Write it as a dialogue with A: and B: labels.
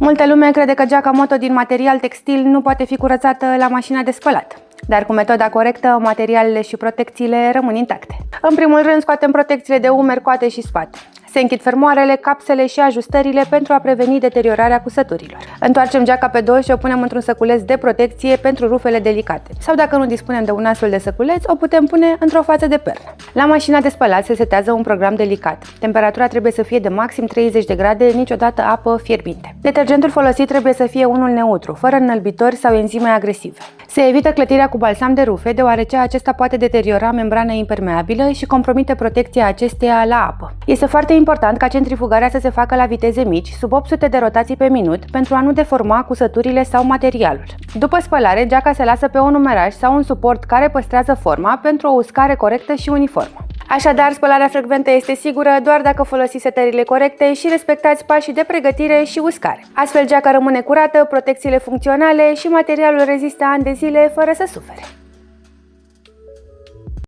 A: Multă lume crede că geaca moto din material textil nu poate fi curățată la mașina de spălat, dar cu metoda corectă, materialele și protecțiile rămân intacte. În primul rând, scoatem protecțiile de umeri, coate și spate. Se închid fermoarele, capsele și ajustările pentru a preveni deteriorarea cusăturilor. Întoarcem geaca pe dos și o punem într-un săculeț de protecție pentru rufele delicate. Sau dacă nu dispunem de un astfel de săculeț, o putem pune într-o față de pernă. La mașina de spălat se setează un program delicat. Temperatura trebuie să fie de maxim 30 de grade, niciodată apă fierbinte. Detergentul folosit trebuie să fie unul neutru, fără înălbitori sau enzime agresive. Se evită clătirea cu balsam de rufe, deoarece acesta poate deteriora membrana impermeabilă și compromite protecția acesteia la apă. Este foarte important ca centrifugarea să se facă la viteze mici, sub 800 de rotații pe minut, pentru a nu deforma cusăturile sau materialul. După spălare, geaca se lasă pe un numeraș sau un suport care păstrează forma pentru o uscare corectă și uniformă. Așadar, spălarea frecventă este sigură doar dacă folosiți setările corecte și respectați pașii de pregătire și uscare. Astfel, geaca rămâne curată, protecțiile funcționale și materialul rezistă ani de zile fără să sufere.